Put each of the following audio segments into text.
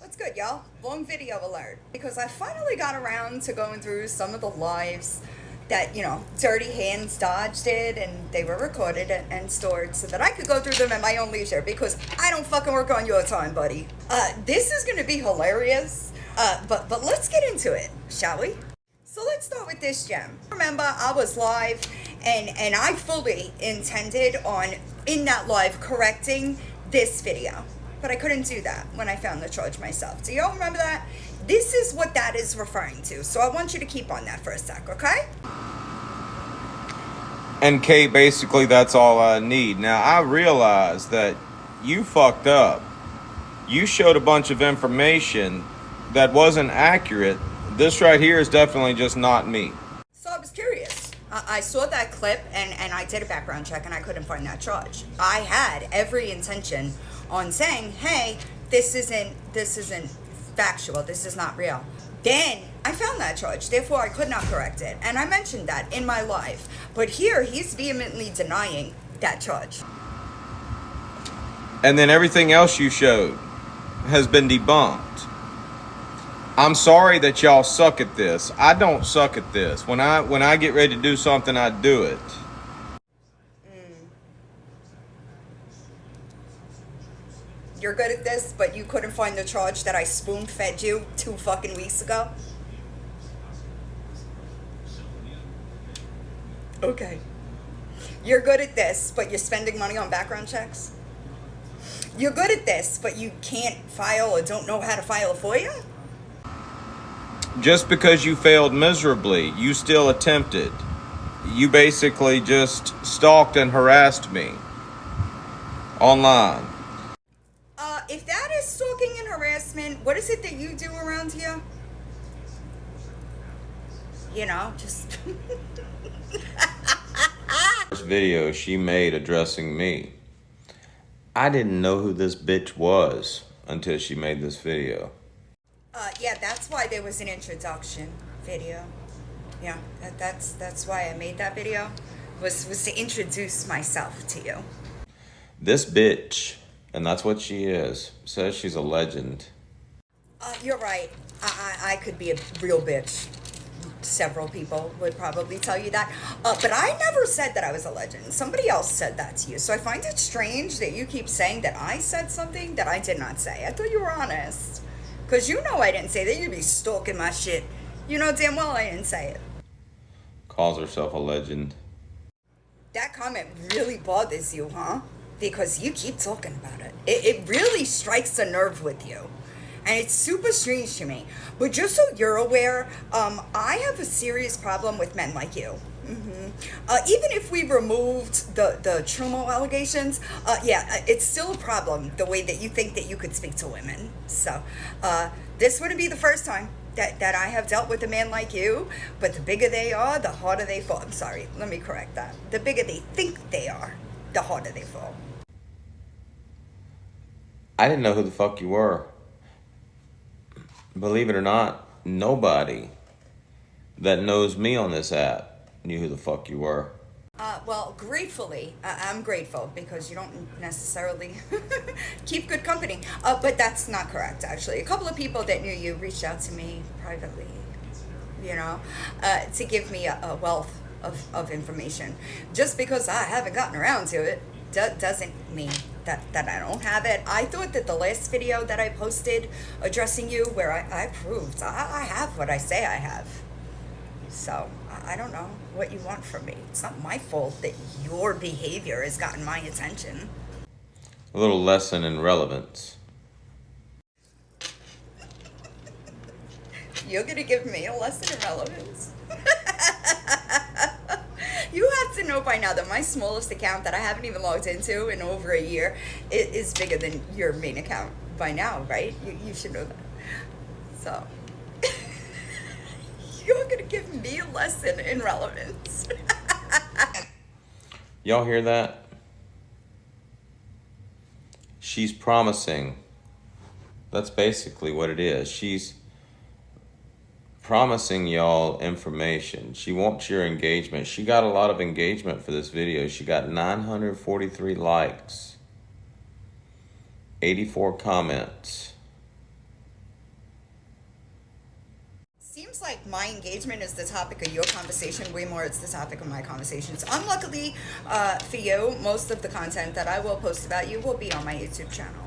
What's good, y'all? Long video alert. Because I finally got around to going through some of the lives that, Dirty Hands Dodge did, and they were recorded and stored so that I could go through them at my own leisure because I don't fucking work on your time, buddy. This is gonna be hilarious, but let's get into it, shall we? So let's start with this gem. Remember, I was live, and I fully intended on, in that live, correcting this video. But I couldn't do that when I found the charge myself. Do y'all remember that? This is what that is referring to. So I want you to keep on that for a sec, okay? And Kate, basically that's all I need. Now, I realize that you fucked up. You showed a bunch of information that wasn't accurate. This right here is definitely just not me. So I was curious. I saw that clip and I did a background check and I couldn't find that charge. I had every intention on saying, hey, this isn't factual, this is not real. Then I found that charge, therefore I could not correct it. And I mentioned that in my live. But here he's vehemently denying that charge. And then everything else you showed has been debunked. I'm sorry that y'all suck at this. I don't suck at this. When I get ready to do something, I do it. You're good at this, but you couldn't find the charge that I spoon-fed you 2 fucking weeks ago? Okay. You're good at this, but you're spending money on background checks? You're good at this, but you can't file or don't know how to file a FOIA? Just because you failed miserably, you still attempted. You basically just stalked and harassed me online. If that is stalking and harassment, what is it that you do around here? Just... First video she made addressing me. I didn't know who this bitch was until she made this video. Yeah, that's why there was an introduction video. Yeah, that's why I made that video, was to introduce myself to you. This bitch, and that's what she is, says she's a legend. You're right. I could be a real bitch. Several people would probably tell you that. But I never said that I was a legend. Somebody else said that to you. So I find it strange that you keep saying that I said something that I did not say. I thought you were honest. Because I didn't say that. You'd be stalking my shit. You know damn well I didn't say it. Calls herself a legend. That comment really bothers you, huh? Because you keep talking about it. It really strikes a nerve with you. And it's super strange to me. But just so you're aware, I have a serious problem with men like you. Even if we removed the Trumo allegations, it's still a problem, the way that you think that you could speak to women. So, this wouldn't be the first time that I have dealt with a man like you, but the bigger they are, the harder they fall. I'm sorry, let me correct that. The bigger they think they are, the harder they fall. I didn't know who the fuck you were. Believe it or not, nobody that knows me on this app knew who the fuck you were. Well, gratefully, I'm grateful because you don't necessarily keep good company. But that's not correct, actually. A couple of people that knew you reached out to me privately, to give me a wealth of information. Just because I haven't gotten around to it doesn't mean that I don't have it. I thought that the last video that I posted addressing you, where I proved I have what I say I have. So, I don't know what you want from me. It's not my fault that your behavior has gotten my attention. A little lesson in relevance. You're gonna give me a lesson in relevance? You have to know by now that my smallest account that I haven't even logged into in over a year is bigger than your main account by now, right? You should know that. So... You're gonna give me a lesson in relevance. Y'all hear that? She's promising. That's basically what it is. She's promising y'all information. She wants your engagement. She got a lot of engagement for this video. She got 943 likes, 84 comments. seems like my engagement is the topic of your conversation way more it's the topic of my conversations. Unluckily for you, most of the content that I will post about you will be on my YouTube channel.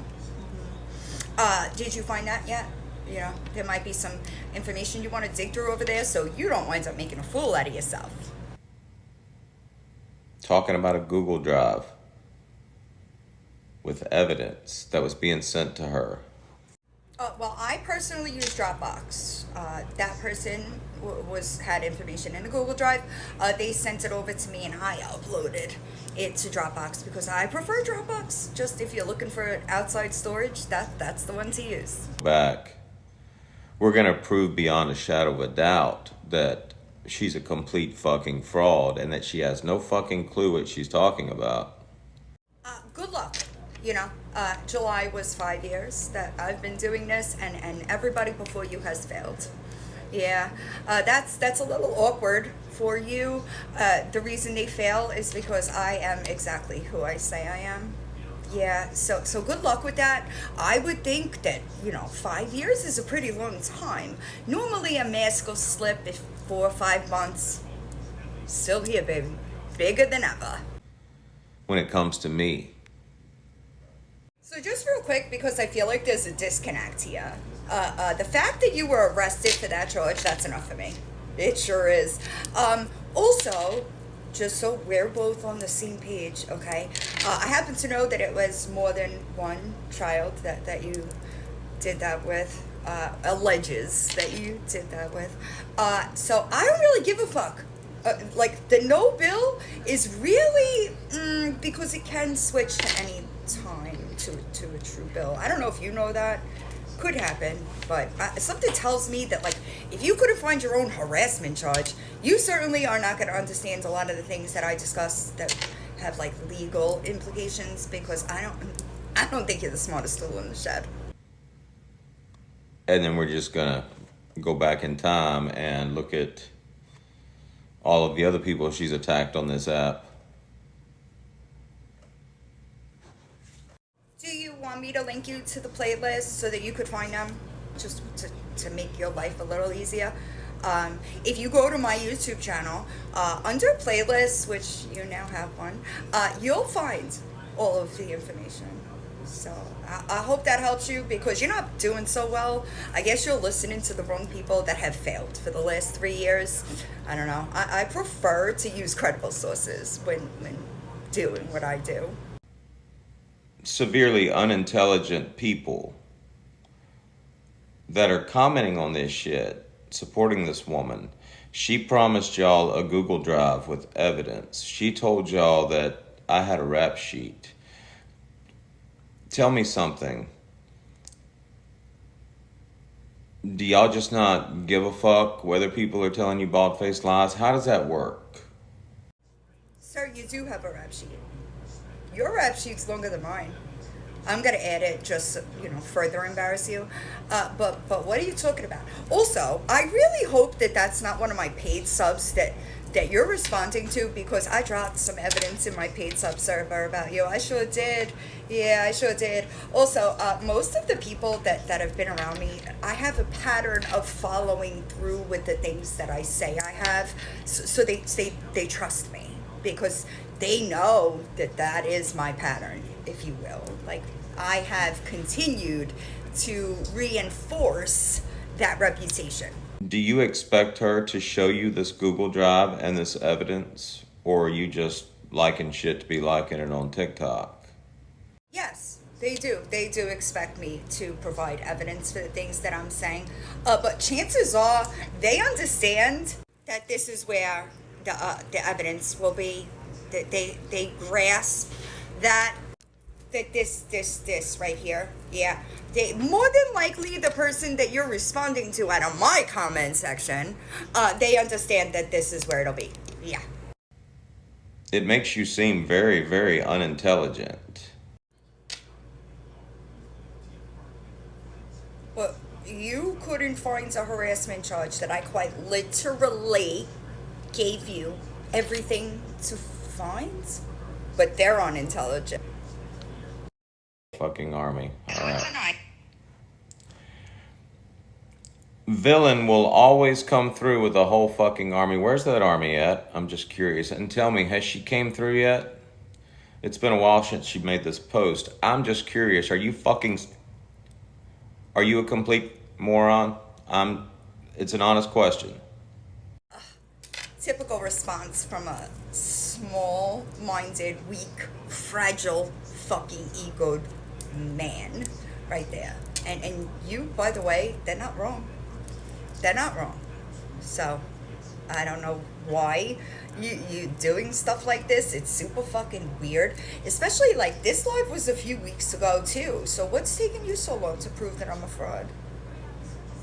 Did you find that yet? You know, there might be some information you want to dig through over there so you don't wind up making a fool out of yourself. Talking about a Google Drive with evidence that was being sent to her. Well, I personally use Dropbox. That person had information in the Google Drive. They sent it over to me, and I uploaded it to Dropbox because I prefer Dropbox. Just if you're looking for outside storage, that's the one to use. Back, we're gonna prove beyond a shadow of a doubt that she's a complete fucking fraud and that she has no fucking clue what she's talking about. Good luck. You know, July was 5 years that I've been doing this, and everybody before you has failed. Yeah, that's a little awkward for you. The reason they fail is because I am exactly who I say I am. Yeah, so good luck with that. I would think that, 5 years is a pretty long time. Normally a mask will slip if 4 or 5 months. Still here, baby. Bigger than ever. When it comes to me. So just real quick, because I feel like there's a disconnect here. The fact that you were arrested for that charge, that's enough for me. It sure is. Also, just so we're both on the same page, okay? I happen to know that it was more than one child that you did that with. Alleges that you did that with. So I don't really give a fuck. The no bill is really because it can switch to any time to a true bill. I don't know if you know that. Could happen, but something tells me that if you couldn't find your own harassment charge, you certainly are not going to understand a lot of the things that I discuss that have legal implications, because I don't think you're the smartest tool in the shed. And then we're just gonna go back in time and look at all of the other people she's attacked on this app. Do you want me to link you to the playlist so that you could find them, just to make your life a little easier? If you go to my YouTube channel, under playlists, which you now have one, you'll find all of the information. So I hope that helps you, because you're not doing so well. I guess you're listening to the wrong people that have failed for the last 3 years. I don't know. I prefer to use credible sources when doing what I do. Severely unintelligent people that are commenting on this shit, supporting this woman. She promised y'all a Google Drive with evidence. She told y'all that I had a rap sheet. Tell me something. Do y'all just not give a fuck whether people are telling you bald-faced lies? How does that work? Sir, you do have a rap sheet. Your rap sheet's longer than mine. I'm gonna add it just further embarrass you. But what are you talking about? Also, I really hope that that's not one of my paid subs that you're responding to, because I dropped some evidence in my paid sub server about you. I sure did. Yeah, I sure did. Also, most of the people that have been around me, I have a pattern of following through with the things that I say I have. So they trust me, because they know that is my pattern, if you will. I have continued to reinforce that reputation. Do you expect her to show you this Google Drive and this evidence, or are you just liking shit to be liking it on TikTok? Yes, they do. They do expect me to provide evidence for the things that I'm saying. But chances are they understand that this is where the evidence will be. That they grasp that this right here, yeah, they more than likely, the person that you're responding to out of my comment section, they understand that this is where it'll be. Yeah. It makes you seem very, very unintelligent. But you couldn't find a harassment charge that I quite literally gave you everything to find, but they're unintelligent. Fucking army. All right. villain will always come through with a whole fucking army. Where's that army at? I'm just curious. And tell me, has she came through yet? It's been a while since she made this post. I'm just curious. Are you a complete moron? It's an honest question. Typical response from a small-minded, weak, fragile, fucking egoed man right there. And you, by the way, they're not wrong. They're not wrong. So, I don't know why you doing stuff like this. It's super fucking weird. Especially, like, this live was a few weeks ago, too. So what's taking you so long to prove that I'm a fraud?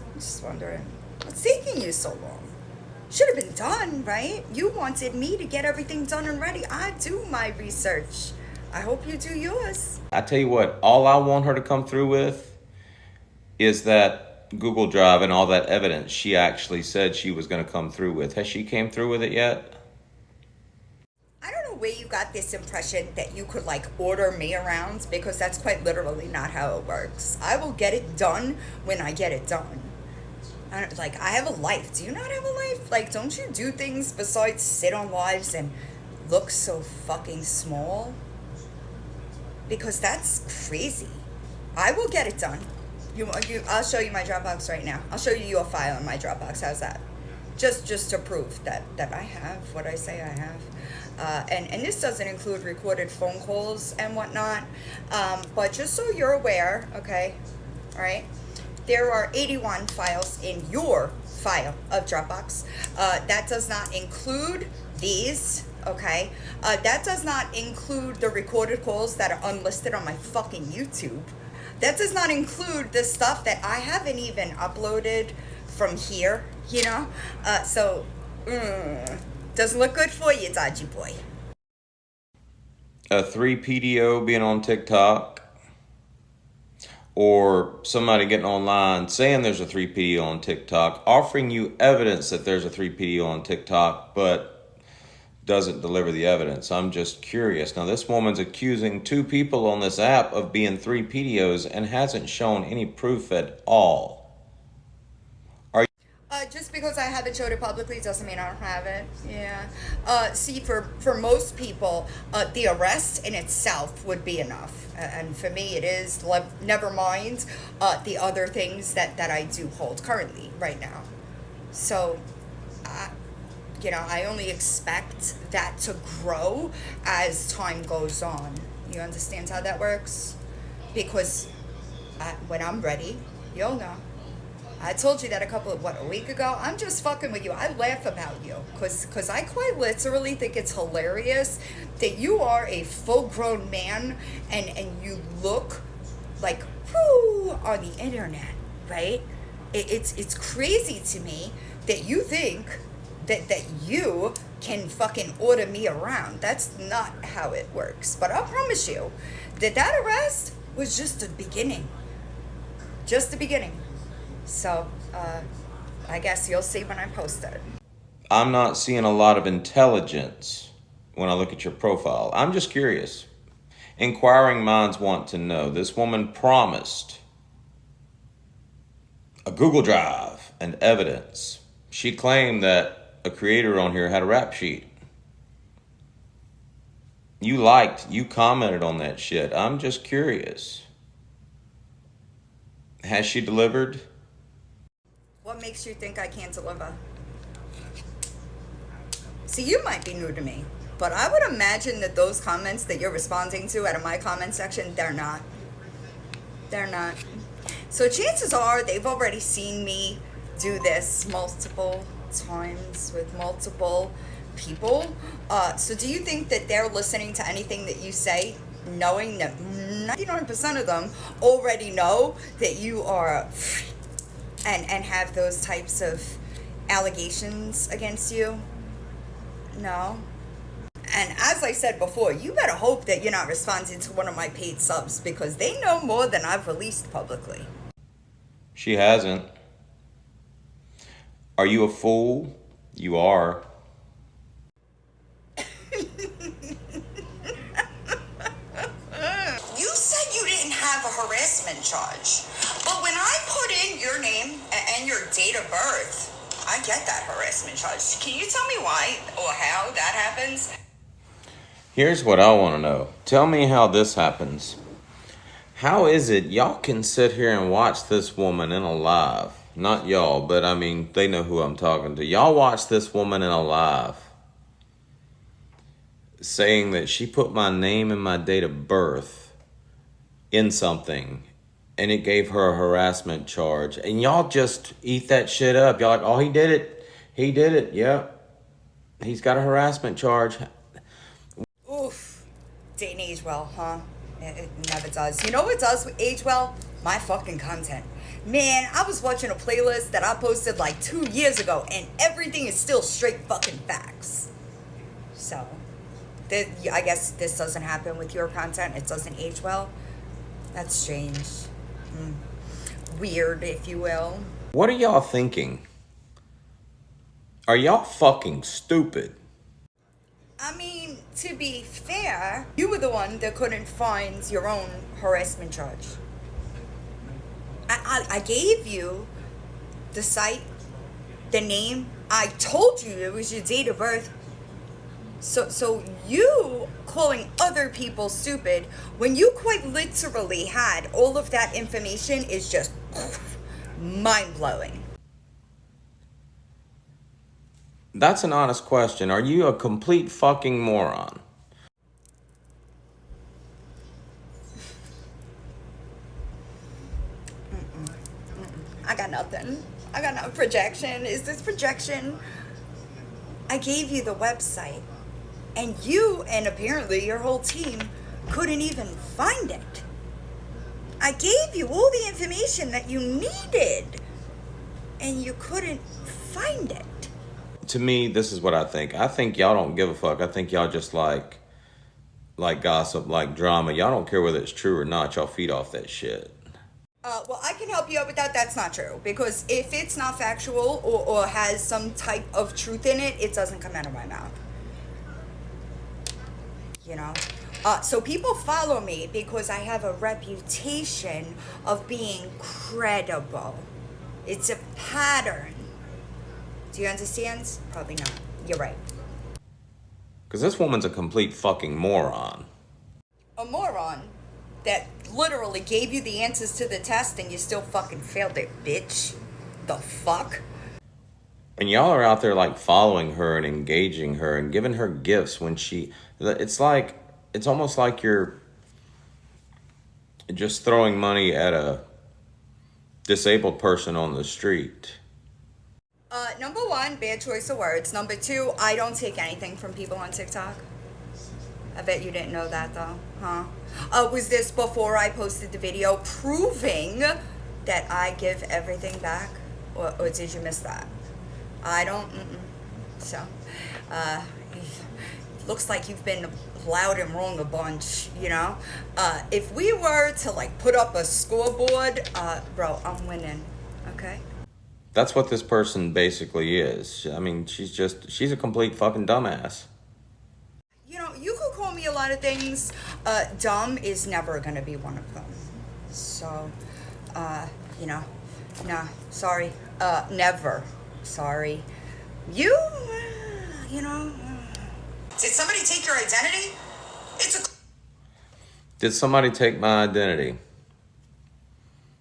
I'm just wondering. What's taking you so long? Should have been done, right? You wanted me to get everything done and ready. I do my research. I hope you do yours. I tell you what, all I want her to come through with is that Google Drive and all that evidence she actually said she was going to come through with. Has she came through with it yet? I don't know where you got this impression that you could, like, order me around, because that's quite literally not how it works. I will get it done when I get it done. I have a life. Do you not have a life? Like, don't you do things besides sit on lives and look so fucking small? Because that's crazy. I will get it done. I'll show you my Dropbox right now. I'll show you your file in my Dropbox. How's that? Just to prove that I have what I say I have. And this doesn't include recorded phone calls and whatnot. But just so you're aware, okay, all right, there are 81 files in your file of Dropbox. That does not include these, okay? That does not include the recorded calls that are unlisted on my fucking YouTube. That does not include the stuff that I haven't even uploaded from here, you know? Doesn't look good for you, dodgy boy. A 3PDO being on TikTok, or somebody getting online saying there's a 3PDO on TikTok, offering you evidence that there's a 3PDO on TikTok, but doesn't deliver the evidence. I'm just curious. Now, this woman's accusing 2 people on this app of being 3PDOs and hasn't shown any proof at all. Just because I haven't showed it publicly doesn't mean I don't have it. Yeah. See, for most people, the arrest in itself would be enough. And for me, it is. Never mind the other things that I do hold currently right now. So, I only expect that to grow as time goes on. You understand how that works? Because when I'm ready, you'll know. I told you that a week ago? I'm just fucking with you. I laugh about you. Because I quite literally think it's hilarious that you are a full-grown man and you look like, whoo, on the internet, right? It's crazy to me that you think that you can fucking order me around. That's not how it works. But I promise you that arrest was just the beginning. Just the beginning. So, I guess you'll see when I post it. I'm not seeing a lot of intelligence when I look at your profile. I'm just curious. Inquiring minds want to know. This woman promised a Google Drive and evidence. She claimed that a creator on here had a rap sheet. You commented on that shit. I'm just curious. Has she delivered? What makes you think I can't deliver? See, you might be new to me, but I would imagine that those comments that you're responding to out of my comment section, they're not. They're not. So chances are they've already seen me do this multiple times with multiple people. So do you think that they're listening to anything that you say, knowing that 99% of them already know that you are and have those types of allegations against you? No. And as I said before, you better hope that you're not responding to one of my paid subs, because they know more than I've released publicly. She hasn't. Are you a fool? You are. You said you didn't have a harassment charge, but when I put in your name and your date of birth, I get that harassment charge. Can you tell me why or how that happens? Here's what I want to know. Tell me how this happens. How is it y'all can sit here and watch this woman in a live? Not y'all, but I mean, they know who I'm talking to. Y'all watch this woman in a live saying that she put my name and my date of birth in something and it gave her a harassment charge. And y'all just eat that shit up. Y'all like, oh, he did it. He did it. Yep. He's got a harassment charge. Oof. Didn't age well, huh? It never does. You know what does age well? My fucking content. Man, I was watching a playlist that I posted like 2 years ago, and everything is still straight fucking facts. So, I guess this doesn't happen with your content. It doesn't age well. That's strange. Weird, if you will. What are y'all thinking? Are y'all fucking stupid? I mean, to be fair, you were the one that couldn't find your own harassment charge. I gave you the site, the name. I told you it was your date of birth. So you calling other people stupid when you quite literally had all of that information is just mind-blowing. That's an honest question. Are you a complete fucking moron? I got nothing. I got no projection. Is this projection? I gave you the website, and you and apparently your whole team couldn't even find it. I gave you all the information that you needed, and you couldn't find it. To me, this is what I think. I think y'all don't give a fuck. I think y'all just like gossip, like drama. Y'all don't care whether it's true or not. Y'all feed off that shit. Well, I can help you out with that. That's not true. Because if it's not factual or has some type of truth in it, it doesn't come out of my mouth. You know? So people follow me because I have a reputation of being credible. It's a pattern. Do you understand? Probably not. You're right. Because this woman's a complete fucking moron. A moron that literally gave you the answers to the test and you still fucking failed it, bitch. The fuck? And y'all are out there like following her and engaging her and giving her gifts when it's almost like you're just throwing money at a disabled person on the street. Number one, bad choice of words. Number two, I don't take anything from people on TikTok. I bet you didn't know that though, huh? Was this before I posted the video proving that I give everything back? Or did you miss that? I don't, So, looks like you've been loud and wrong a bunch, you know? If we were to like put up a scoreboard, bro, I'm winning, okay? That's what this person basically is. I mean, she's a complete fucking dumbass. You know, you could call me a lot of things. Dumb is never gonna be one of them. So, sorry. Never. Sorry. You know. Did somebody take your identity? Did somebody take my identity?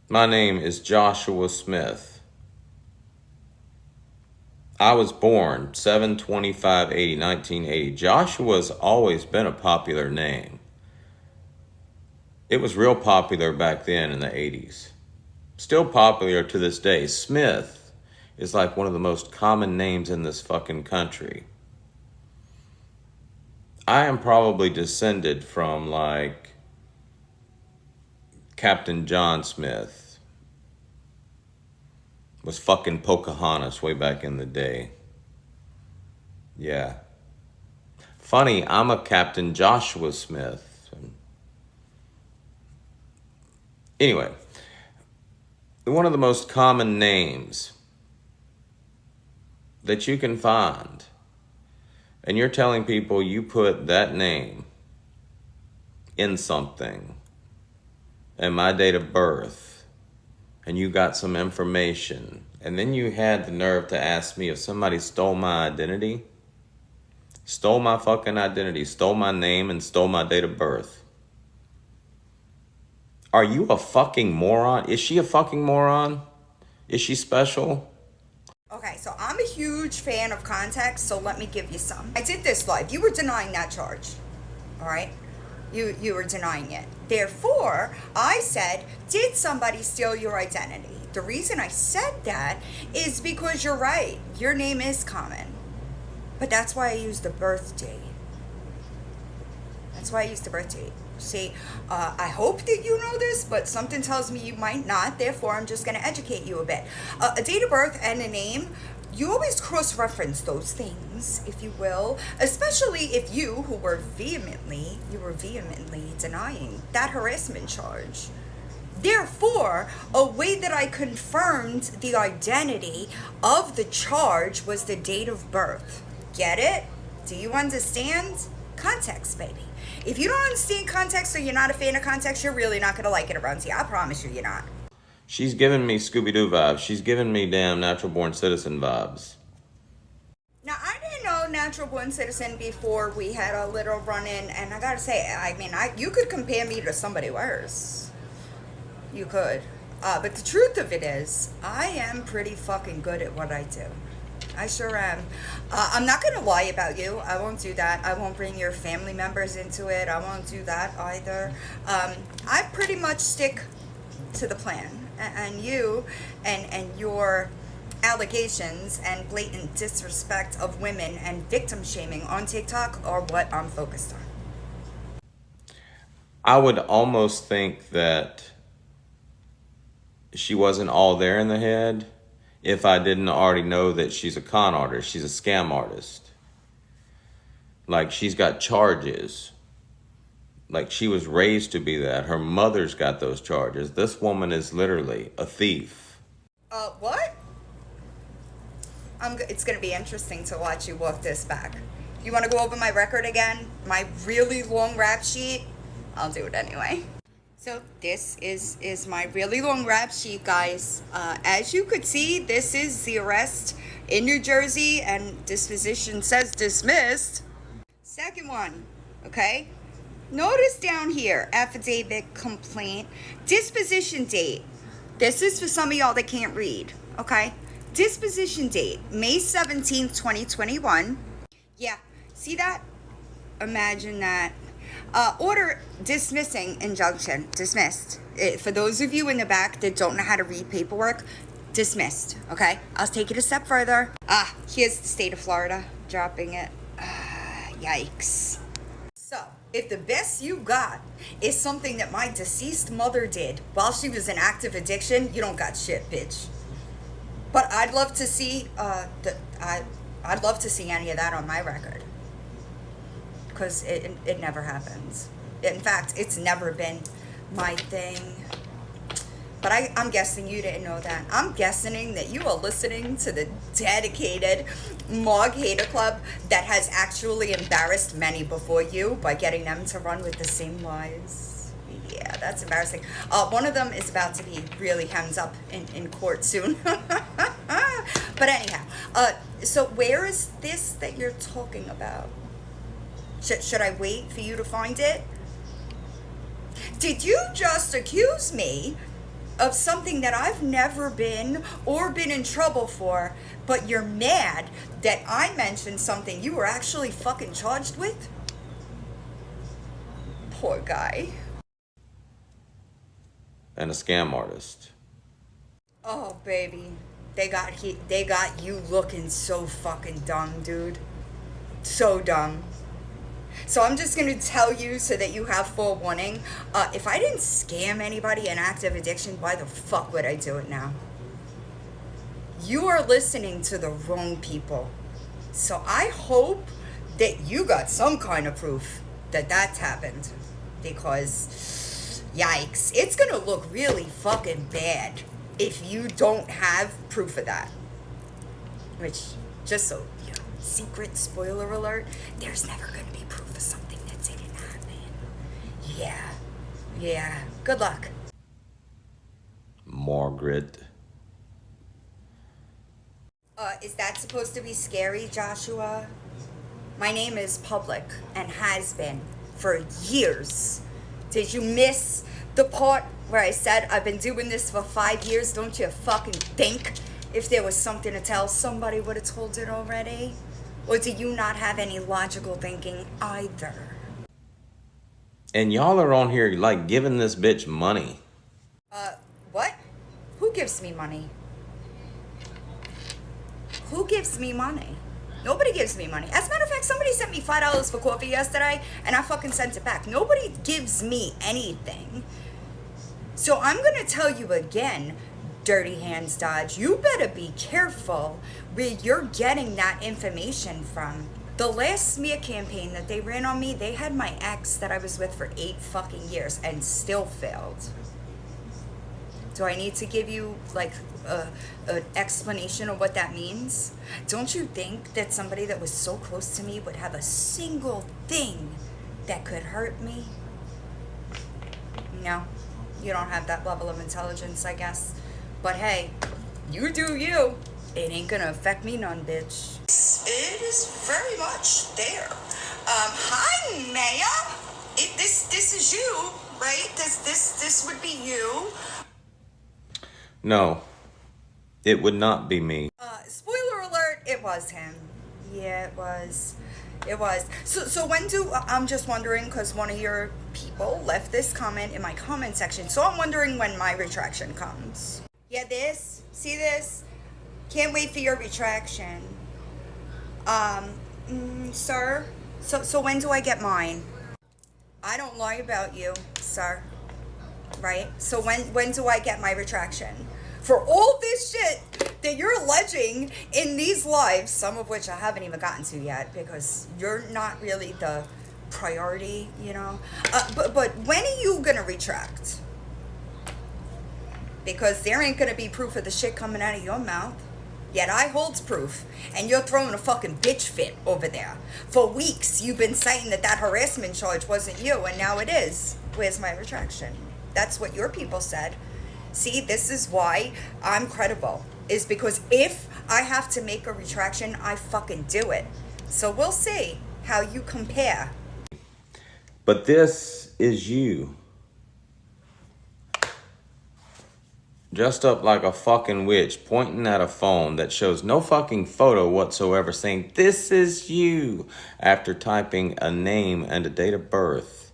My name is Joshua Smith. I was born 7/25/1980. Joshua's always been a popular name. It was real popular back then in the 80s. Still popular to this day. Smith is like one of the most common names in this fucking country. I am probably descended from like Captain John Smith. Was fucking Pocahontas way back in the day. Yeah. Funny, I'm a Captain Joshua Smith. Anyway, one of the most common names that you can find, and you're telling people you put that name in something and my date of birth, and you got some information And then you had the nerve to ask me if somebody stole my identity. Stole my fucking identity, stole my name, and stole my date of birth. Are you a fucking moron? Is she a fucking moron? Is she special? Okay, so I'm a huge fan of context, so let me give you some. I did this live. You were denying that charge, all right? You were denying it. Therefore, I said, did somebody steal your identity? The reason I said that is because you're right. Your name is common. But that's why I used the birth date. That's why I used the birth date. See, I hope that you know this, but something tells me you might not. Therefore, I'm just going to educate you a bit. A date of birth and a name, you always cross-reference those things, if you will, especially if you were vehemently denying that harassment charge. Therefore, a way that I confirmed the identity of the charge was the date of birth. Get it? Do you understand? Context, baby. If you don't understand context or you're not a fan of context, you're really not going to like it around here. I promise you're not. She's giving me Scooby-Doo vibes. She's giving me damn Natural Born Citizen vibes. Now, I didn't know Natural Born Citizen before we had a little run-in, and I gotta say, I mean, you could compare me to somebody worse. You could. But the truth of it is, I am pretty fucking good at what I do. I sure am. I'm not going to lie about you. I won't do that. I won't bring your family members into it. I won't do that either. I pretty much stick to the plan. And you and your allegations and blatant disrespect of women and victim shaming on TikTok are what I'm focused on. I would almost think that she wasn't all there in the head if I didn't already know that she's a con artist. She's a scam artist. Like, she's got charges. Like, she was raised to be that. Her mother's got those charges. This woman is literally a thief. What? It's going to be interesting to watch you walk this back. You want to go over my record again? My really long rap sheet? I'll do it anyway. So this is my really long rap sheet, guys. As you could see, this is the arrest in New Jersey, and disposition says dismissed. Second one, okay? Notice down here, affidavit, complaint, disposition date. This is for some of y'all that can't read, okay? Disposition date, May 17th, 2021. Yeah, see that? Imagine that. Order dismissing injunction, dismissed. For those of you in the back that don't know how to read paperwork, dismissed, okay? I'll take it a step further. Here's the state of Florida, dropping it. Yikes. So, if the best you got is something that my deceased mother did while she was in active addiction, you don't got shit, bitch. But I'd love to see, I'd love to see any of that on my record. Because it never happens. In fact, it's never been my thing. But I'm guessing you didn't know that. I'm guessing that you are listening to the dedicated Mog Hater Club that has actually embarrassed many before you by getting them to run with the same lies. Yeah, that's embarrassing. One of them is about to be really hemmed up in court soon. But anyhow, so where is this that you're talking about? Should I wait for you to find it? Did you just accuse me of something that I've never been or been in trouble for, but you're mad that I mentioned something you were actually fucking charged with? Poor guy. And a scam artist. Oh, baby. They got you looking so fucking dumb, dude. So dumb. So I'm just going to tell you so that you have full warning. If I didn't scam anybody in active addiction, why the fuck would I do it now? You are listening to the wrong people. So I hope that you got some kind of proof that that's happened. Because, yikes, it's going to look really fucking bad if you don't have proof of that. Which, just so, you know, secret spoiler alert, there's never going to be proof of something that didn't happen. Yeah. Good luck. Margaret. Is that supposed to be scary, Joshua? My name is public and has been for years. Did you miss the part where I said I've been doing this for 5 years? Don't you fucking think if there was something to tell, somebody would have told it already? Or do you not have any logical thinking either? And y'all are on here like giving this bitch money. What? Who gives me money? Who gives me money? Nobody gives me money. As a matter of fact, somebody sent me $5 for coffee yesterday, and I fucking sent it back. Nobody gives me anything. So I'm gonna tell you again, Dirty Hands Dodge, you better be careful where you're getting that information from. The last smear campaign that they ran on me, they had my ex that I was with for 8 fucking years and still failed. Do I need to give you like an explanation of what that means? Don't you think that somebody that was so close to me would have a single thing that could hurt me? No, you don't have that level of intelligence, I guess. But hey, you do you. It ain't gonna affect me none, bitch. It is very much there. Hi, Maya. This is you, right? This would be you. No, it would not be me. Spoiler alert, it was him. Yeah, it was. It was. So when I'm just wondering, because one of your people left this comment in my comment section, so I'm wondering when my retraction comes. Yeah, this? See this? Can't wait for your retraction. Sir? So when do I get mine? I don't lie about you, sir. Right? So when do I get my retraction? For all this shit that you're alleging in these lives, some of which I haven't even gotten to yet because you're not really the priority, you know? But when are you gonna retract? Because there ain't gonna be proof of the shit coming out of your mouth. Yet I holds proof, and you're throwing a fucking bitch fit over there. For weeks, you've been saying that harassment charge wasn't you, and now it is. Where's my retraction? That's what your people said. See, this is why I'm credible. Is because if I have to make a retraction, I fucking do it. So we'll see how you compare. But this is you. Dressed up like a fucking witch, pointing at a phone that shows no fucking photo whatsoever, saying, "This is you," after typing a name and a date of birth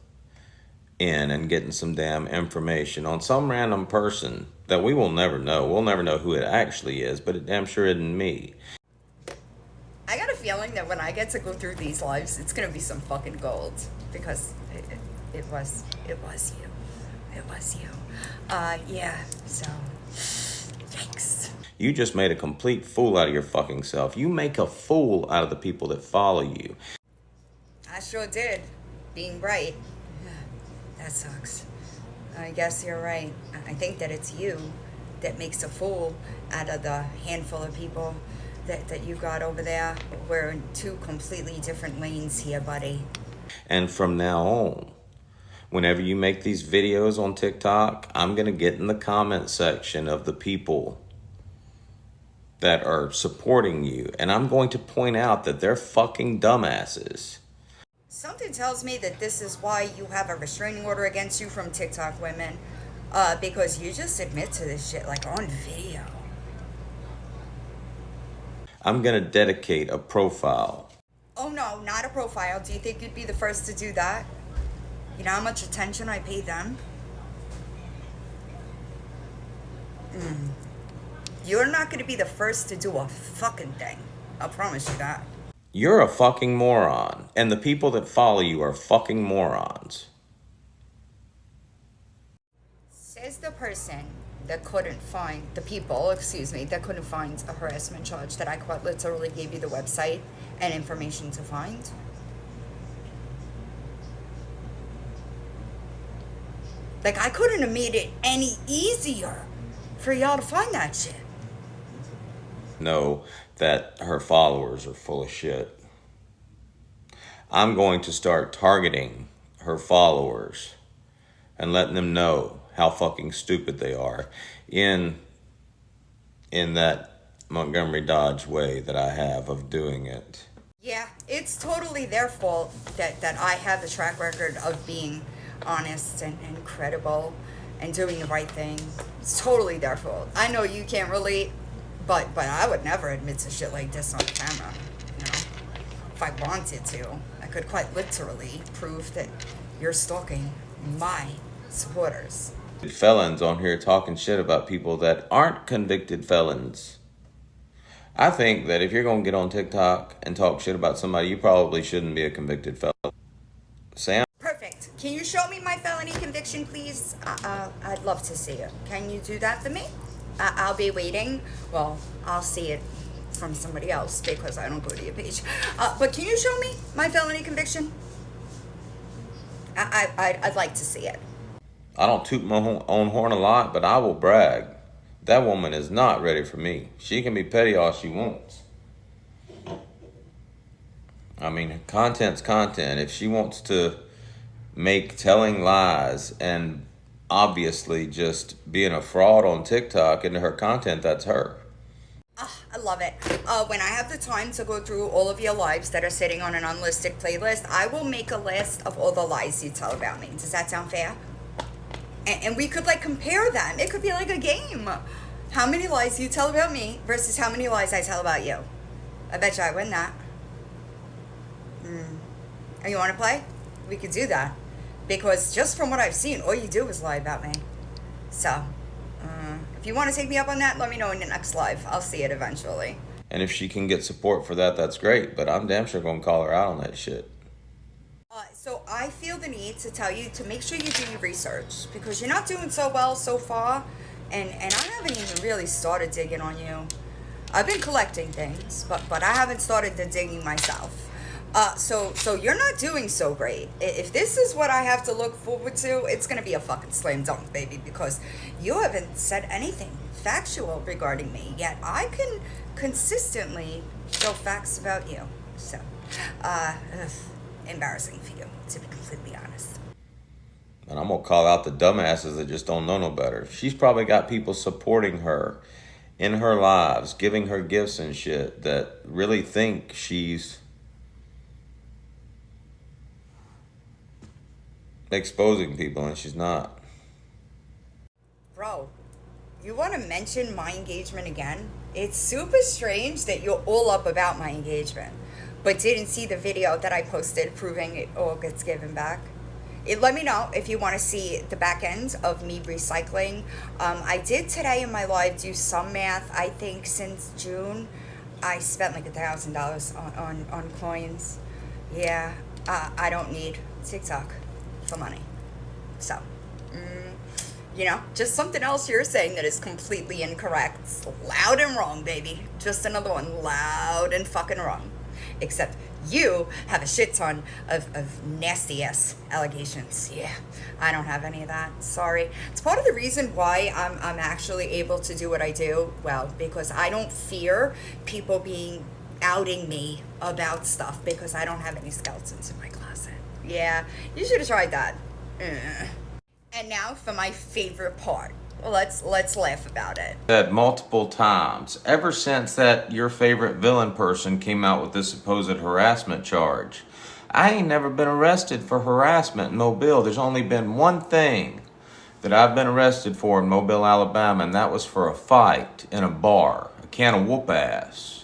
in and getting some damn information on some random person that we will never know. We'll never know who it actually is, but it damn sure isn't me. I got a feeling that when I get to go through these lives, it's gonna be some fucking gold because it was you. It was you. Yeah, so, yikes. You just made a complete fool out of your fucking self. You make a fool out of the people that follow you. I sure did. Being right. That sucks. I guess you're right. I think that it's you that makes a fool out of the handful of people that you got over there. We're in 2 completely different lanes here, buddy. And from now on, whenever you make these videos on TikTok, I'm going to get in the comment section of the people that are supporting you, and I'm going to point out that they're fucking dumbasses. Something tells me that this is why you have a restraining order against you from TikTok women. Because you just admit to this shit, like, on video. I'm going to dedicate a profile. Oh, no, not a profile. Do you think you'd be the first to do that? You know how much attention I pay them? You're not going to be the first to do a fucking thing. I'll promise you that. You're a fucking moron, and the people that follow you are fucking morons. Says the person that couldn't find, that couldn't find a harassment charge that I quite literally gave you the website and information to find. Like, I couldn't have made it any easier for y'all to find that shit. Know that her followers are full of shit. I'm going to start targeting her followers and letting them know how fucking stupid they are in that Montgomery Dodge way that I have of doing it. Yeah, it's totally their fault that I have a track record of being honest and credible and doing the right thing. It's totally their fault. I know you can't relate, but I would never admit to shit like this on camera. You know, if I wanted to, I could quite literally prove that you're stalking my supporters. Felons on here talking shit about people that aren't convicted felons. I think that if you're going to get on TikTok and talk shit about somebody, you probably shouldn't be a convicted felon. Sam? Perfect. Can you show me my felony conviction, please? I'd love to see it. Can you do that for me? I'll be waiting. Well, I'll see it from somebody else because I don't go to your page. But can you show me my felony conviction? I'd like to see it. I don't toot my own horn a lot, but I will brag. That woman is not ready for me. She can be petty all she wants. I mean, content's content. If she wants to make telling lies and obviously just being a fraud on TikTok into her content, that's her. I love it. When I have the time to go through all of your lives that are sitting on an unlisted playlist, I will make a list of all the lies you tell about me. Does that sound fair? And we could like compare them. It could be like a game. How many lies you tell about me versus how many lies I tell about you. I bet you I win that. And you want to play? We could do that. Because just from what I've seen, all you do is lie about me. So, if you want to take me up on that, let me know in the next live. I'll see it eventually. And if she can get support for that, that's great. But I'm damn sure going to call her out on that shit. So I feel the need to tell you to make sure you do your research because you're not doing so well so far, and I haven't even really started digging on you. I've been collecting things, but I haven't started the digging myself. So you're not doing so great. If this is what I have to look forward to, it's gonna be a fucking slam dunk, baby, because you haven't said anything factual regarding me yet. I can consistently show facts about you. So, embarrassing for you, to be completely honest. And I'm going to call out the dumbasses that just don't know no better. She's probably got people supporting her in her lives, giving her gifts and shit that really think she's exposing people, and she's not. Bro, you want to mention my engagement again? It's super strange that you're all up about my engagement, but didn't see the video that I posted proving it all gets given back. Let me know if you want to see the back end of me recycling. I did today in my live do some math. I think since June, I spent like $1,000 on coins. Yeah, I don't need TikTok for money. So, just something else you're saying that is completely incorrect. Loud and wrong, baby. Just another one, loud and fucking wrong. Except you have a shit ton of nasty ass allegations. Yeah, I don't have any of that. Sorry. It's part of the reason why I'm actually able to do what I do. Well, because I don't fear people outing me about stuff because I don't have any skeletons in my closet. Yeah, you should have tried that. And now for my favorite part. Let's laugh about it. Said multiple times, ever since that your favorite villain person came out with this supposed harassment charge. I ain't never been arrested for harassment in Mobile. There's only been one thing that I've been arrested for in Mobile, Alabama, and that was for a fight in a bar, a can of whoop ass.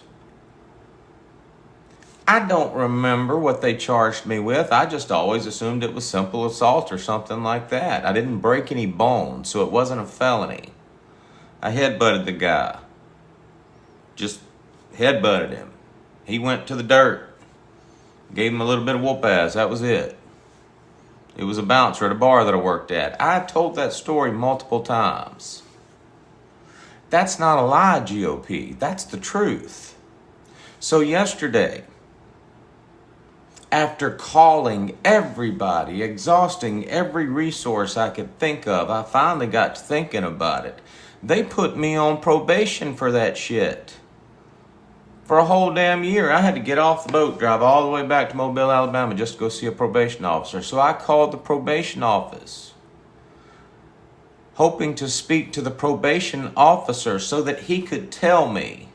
I don't remember what they charged me with. I just always assumed it was simple assault or something like that. I didn't break any bones, so it wasn't a felony. I headbutted the guy. Just headbutted him. He went to the dirt. Gave him a little bit of whoop ass. That was it. It was a bouncer at a bar that I worked at. I've told that story multiple times. That's not a lie, GOP. That's the truth. So yesterday, after calling everybody, exhausting every resource I could think of, I finally got to thinking about it. They put me on probation for that shit. For a whole damn year. I had to get off the boat, drive all the way back to Mobile, Alabama just to go see a probation officer. So I called the probation office, hoping to speak to the probation officer so that he could tell me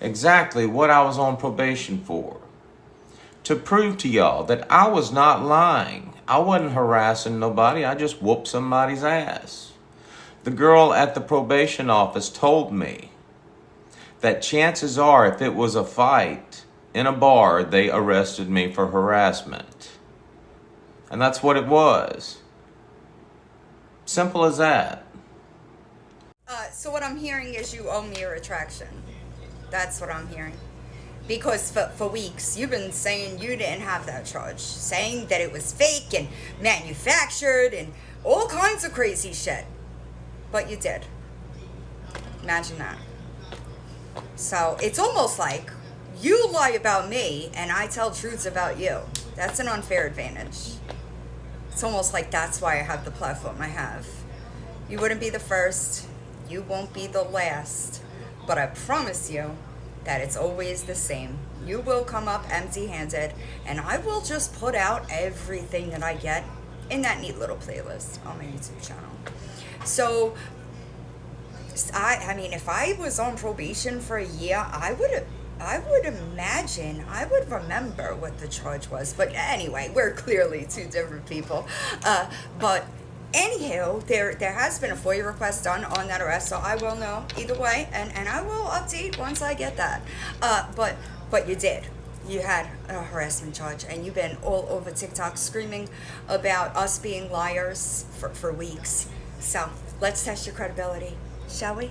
exactly what I was on probation for. To prove to y'all that I was not lying. I wasn't harassing nobody. I just whooped somebody's ass. The girl at the probation office told me that chances are if it was a fight in a bar, they arrested me for harassment. And that's what it was. Simple as that. So what I'm hearing is you owe me a retraction. That's what I'm hearing. Because for weeks, you've been saying you didn't have that charge. Saying that it was fake and manufactured and all kinds of crazy shit. But you did. Imagine that. So it's almost like you lie about me and I tell truths about you. That's an unfair advantage. It's almost like that's why I have the platform I have. You wouldn't be the first. You won't be the last. But I promise you that it's always the same. You will come up empty-handed, and I will just put out everything that I get in that neat little playlist on my YouTube channel. So, I mean, if I was on probation for a year, I would imagine I would remember what the charge was. But anyway, we're clearly two different people. But anywho, there has been a FOIA request done on that arrest, so I will know either way, and I will update once I get that. But you did. You had a harassment charge, and you've been all over TikTok screaming about us being liars for weeks. So let's test your credibility, shall we?